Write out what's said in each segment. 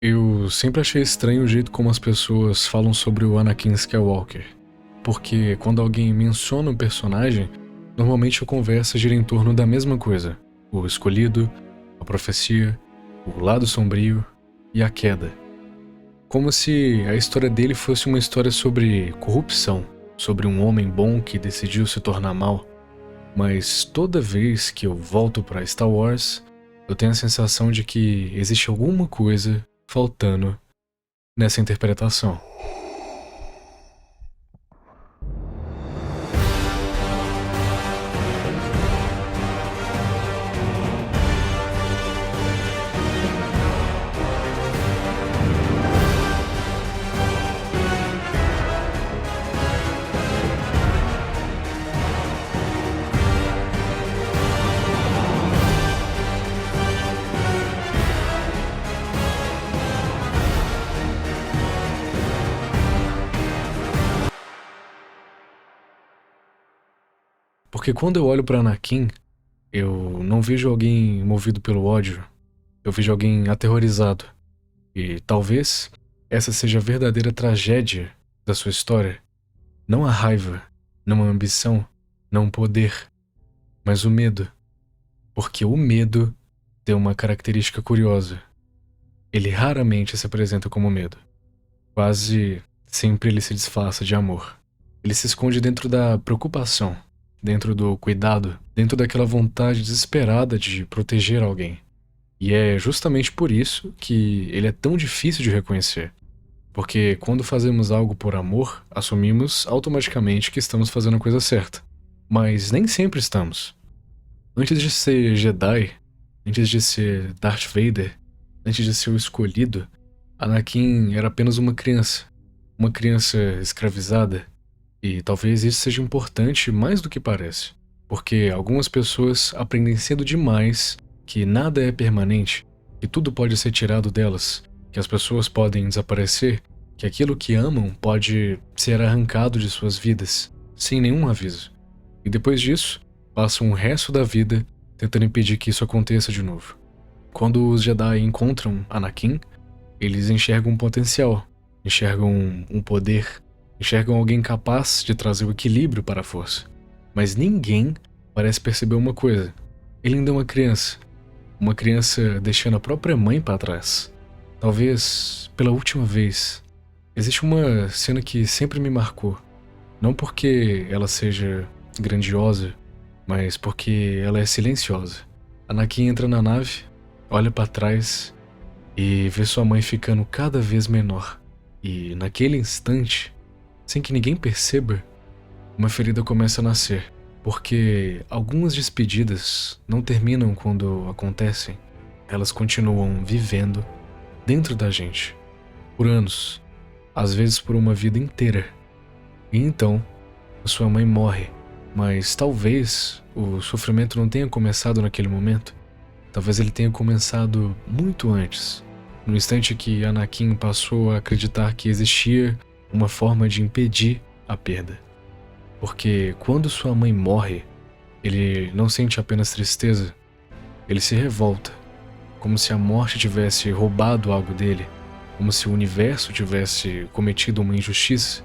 Eu sempre achei estranho o jeito como as pessoas falam sobre o Anakin Skywalker, porque quando alguém menciona um personagem, normalmente a conversa gira em torno da mesma coisa: o escolhido, a profecia, o lado sombrio e a queda. Como se a história dele fosse uma história sobre corrupção, sobre um homem bom que decidiu se tornar mal. Mas toda vez que eu volto para Star Wars, eu tenho a sensação de que existe alguma coisa faltando nessa interpretação. Porque quando eu olho para Anakin, eu não vejo alguém movido pelo ódio, eu vejo alguém aterrorizado. E talvez essa seja a verdadeira tragédia da sua história. Não a raiva, não a ambição, não o poder, mas o medo. Porque o medo tem uma característica curiosa. Ele raramente se apresenta como medo. Quase sempre ele se disfarça de amor. Ele se esconde dentro da preocupação, dentro do cuidado, dentro daquela vontade desesperada de proteger alguém. E é justamente por isso que ele é tão difícil de reconhecer. Porque quando fazemos algo por amor, assumimos automaticamente que estamos fazendo a coisa certa. Mas nem sempre estamos. Antes de ser Jedi, antes de ser Darth Vader, antes de ser o escolhido, Anakin era apenas uma criança escravizada. E talvez isso seja importante mais do que parece, porque algumas pessoas aprendem cedo demais que nada é permanente, que tudo pode ser tirado delas, que as pessoas podem desaparecer, que aquilo que amam pode ser arrancado de suas vidas, sem nenhum aviso. E depois disso, passam o resto da vida tentando impedir que isso aconteça de novo. Quando os Jedi encontram Anakin, eles enxergam um potencial, enxergam um poder, enxergam alguém capaz de trazer o equilíbrio para a força. Mas ninguém parece perceber uma coisa. Ele ainda é uma criança deixando a própria mãe para trás. Talvez pela última vez. Existe uma cena que sempre me marcou. Não porque ela seja grandiosa, mas porque ela é silenciosa. Anakin entra na nave, olha para trás e vê sua mãe ficando cada vez menor. E naquele instante, sem que ninguém perceba, uma ferida começa a nascer. Porque algumas despedidas não terminam quando acontecem. Elas continuam vivendo dentro da gente. Por anos. Às vezes por uma vida inteira. E então, a sua mãe morre. Mas talvez o sofrimento não tenha começado naquele momento. Talvez ele tenha começado muito antes. No instante que Anakin passou a acreditar que existia uma forma de impedir a perda. Porque quando sua mãe morre, ele não sente apenas tristeza, ele se revolta, como se a morte tivesse roubado algo dele, como se o universo tivesse cometido uma injustiça.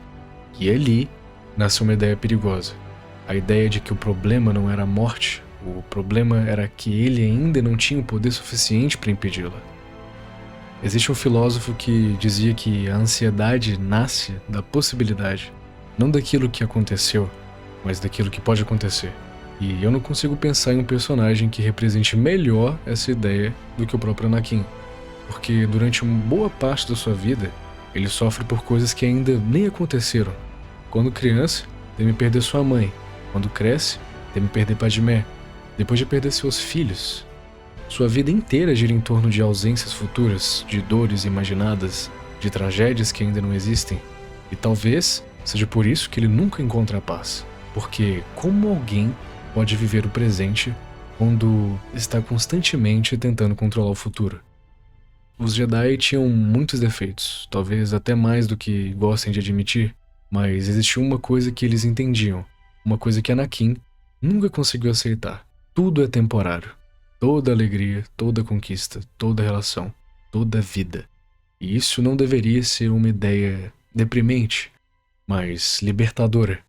E ali nasce uma ideia perigosa. A ideia de que o problema não era a morte, o problema era que ele ainda não tinha o poder suficiente para impedi-la. Existe um filósofo que dizia que a ansiedade nasce da possibilidade, não daquilo que aconteceu, mas daquilo que pode acontecer. E eu não consigo pensar em um personagem que represente melhor essa ideia do que o próprio Anakin. Porque durante uma boa parte da sua vida, ele sofre por coisas que ainda nem aconteceram. Quando criança, teme perder sua mãe. Quando cresce, teme perder Padmé. Depois de perder seus filhos. Sua vida inteira gira em torno de ausências futuras, de dores imaginadas, de tragédias que ainda não existem. E talvez seja por isso que ele nunca encontra a paz. Porque como alguém pode viver o presente quando está constantemente tentando controlar o futuro? Os Jedi tinham muitos defeitos, talvez até mais do que gostem de admitir, mas existia uma coisa que eles entendiam, uma coisa que Anakin nunca conseguiu aceitar. Tudo é temporário. Toda alegria, toda conquista, toda relação, toda vida E isso não deveria ser uma ideia deprimente, mas libertadora.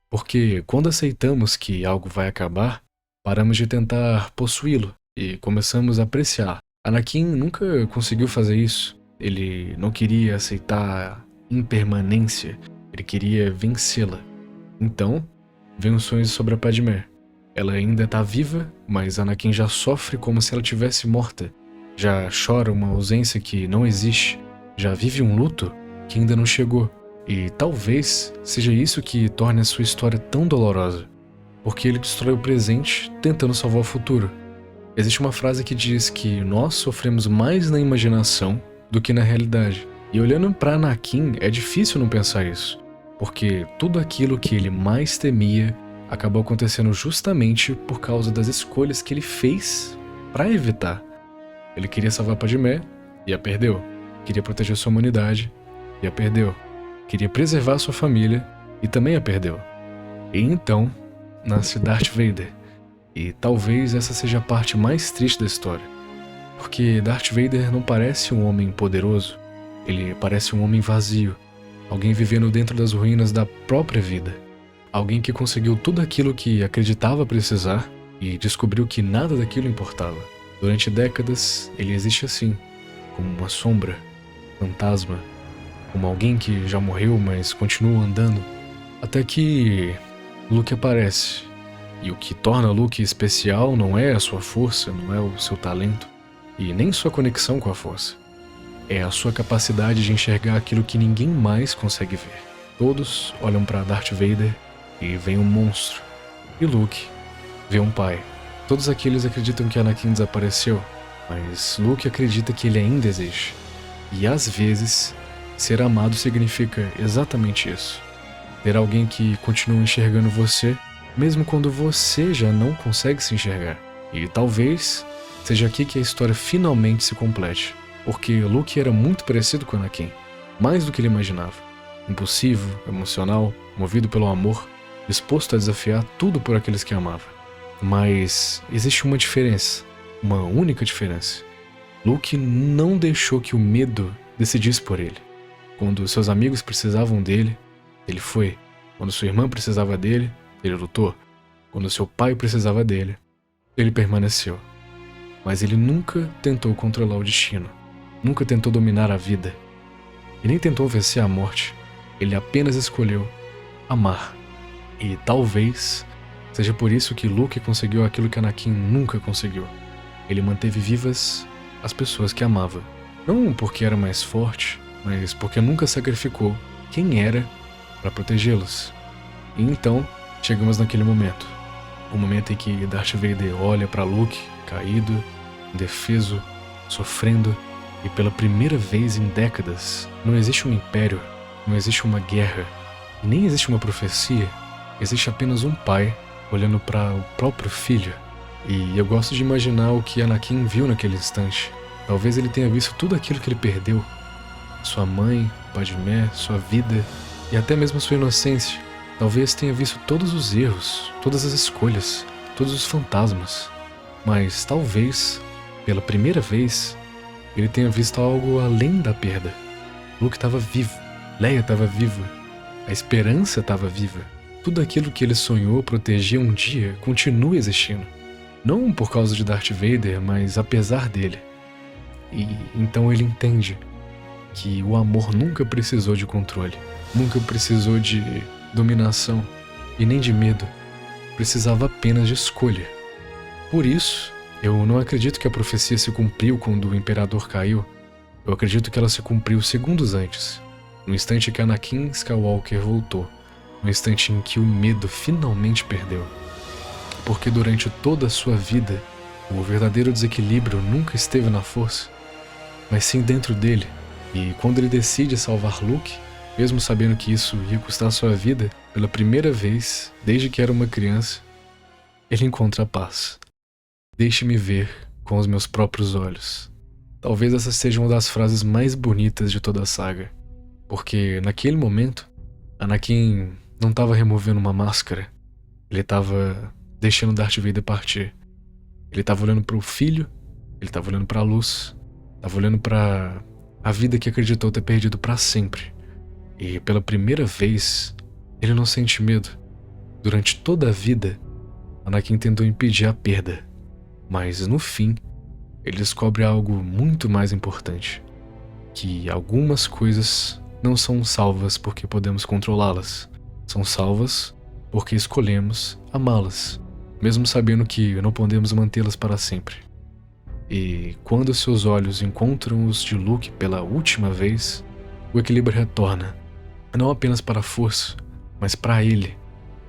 Porque quando aceitamos que algo vai acabar, paramos de tentar possuí-lo e começamos a apreciar. Anakin nunca conseguiu fazer isso. Ele não queria aceitar a impermanência, ele queria vencê-la. Então, vem os sonhos sobre a Padmé. Ela ainda está viva, mas Anakin já sofre como se ela tivesse morta. Já chora uma ausência que não existe. Já vive um luto que ainda não chegou. E talvez seja isso que torne a sua história tão dolorosa. Porque ele destrói o presente tentando salvar o futuro. Existe uma frase que diz que nós sofremos mais na imaginação do que na realidade. E olhando para Anakin, é difícil não pensar isso. Porque tudo aquilo que ele mais temia acabou acontecendo justamente por causa das escolhas que ele fez para evitar. Ele queria salvar Padmé e a perdeu. Queria proteger sua humanidade e a perdeu. Queria preservar sua família e também a perdeu. E então nasce Darth Vader. E talvez essa seja a parte mais triste da história. Porque Darth Vader não parece um homem poderoso. Ele parece um homem vazio. Alguém vivendo dentro das ruínas da própria vida. Alguém que conseguiu tudo aquilo que acreditava precisar e descobriu que nada daquilo importava. Durante décadas, ele existe assim, como uma sombra, fantasma, como alguém que já morreu, mas continua andando. Até que Luke aparece. E o que torna Luke especial não é a sua força, não é o seu talento, e nem sua conexão com a força. É a sua capacidade de enxergar aquilo que ninguém mais consegue ver. Todos olham para Darth Vader e vem um monstro. E Luke vê um pai. Todos aqueles acreditam que Anakin desapareceu, mas Luke acredita que ele ainda existe. E às vezes, ser amado significa exatamente isso. Ter alguém que continua enxergando você, mesmo quando você já não consegue se enxergar. E talvez seja aqui que a história finalmente se complete. Porque Luke era muito parecido com Anakin, mais do que ele imaginava. Impulsivo, emocional, movido pelo amor, disposto a desafiar tudo por aqueles que amava. Mas existe uma diferença, uma única diferença. Luke não deixou que o medo decidisse por ele. Quando seus amigos precisavam dele, ele foi. Quando sua irmã precisava dele, ele lutou. Quando seu pai precisava dele, ele permaneceu. Mas ele nunca tentou controlar o destino. Nunca tentou dominar a vida. E nem tentou vencer a morte. Ele apenas escolheu amar. E talvez seja por isso que Luke conseguiu aquilo que Anakin nunca conseguiu. Ele manteve vivas as pessoas que amava. Não porque era mais forte, mas porque nunca sacrificou quem era para protegê-los. E então, chegamos naquele momento. O momento em que Darth Vader olha para Luke, caído, indefeso, sofrendo. E pela primeira vez em décadas, não existe um império, não existe uma guerra, e nem existe uma profecia. Existe apenas um pai olhando para o próprio filho. E eu gosto de imaginar o que Anakin viu naquele instante. Talvez ele tenha visto tudo aquilo que ele perdeu. Sua mãe, Padmé, sua vida e até mesmo sua inocência. Talvez tenha visto todos os erros, todas as escolhas, todos os fantasmas. Mas talvez, pela primeira vez, ele tenha visto algo além da perda. Luke estava vivo, Leia estava viva, a esperança estava viva. Tudo aquilo que ele sonhou proteger um dia continua existindo. Não por causa de Darth Vader, mas apesar dele. E então ele entende que o amor nunca precisou de controle, nunca precisou de dominação e nem de medo. Precisava apenas de escolha. Por isso, eu não acredito que a profecia se cumpriu quando o Imperador caiu. Eu acredito que ela se cumpriu segundos antes, no instante que Anakin Skywalker voltou, no instante em que o medo finalmente perdeu. Porque durante toda a sua vida, o verdadeiro desequilíbrio nunca esteve na força, mas sim dentro dele. E quando ele decide salvar Luke, mesmo sabendo que isso ia custar sua vida, pela primeira vez, desde que era uma criança, ele encontra a paz. Deixe-me ver com os meus próprios olhos. Talvez essa seja uma das frases mais bonitas de toda a saga. Porque naquele momento, Anakin não estava removendo uma máscara. Ele estava deixando Darth Vader partir. Ele estava olhando para o filho, ele estava olhando para a luz, estava olhando para a vida que acreditou ter perdido para sempre. E pela primeira vez, ele não sente medo. Durante toda a vida, Anakin tentou impedir a perda, mas no fim, ele descobre algo muito mais importante: que algumas coisas não são salvas porque podemos controlá-las, são salvas porque escolhemos amá-las, mesmo sabendo que não podemos mantê-las para sempre. E quando seus olhos encontram os de Luke pela última vez, o equilíbrio retorna, não apenas para a força, mas para ele.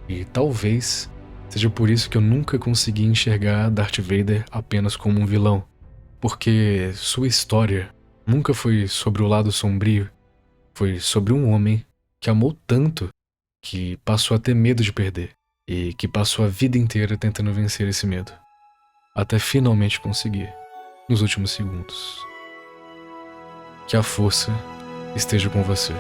E talvez seja por isso que eu nunca consegui enxergar Darth Vader apenas como um vilão, porque sua história nunca foi sobre o lado sombrio, foi sobre um homem que amou tanto que passou a ter medo de perder e que passou a vida inteira tentando vencer esse medo, até finalmente conseguir, nos últimos segundos. Que a força esteja com você.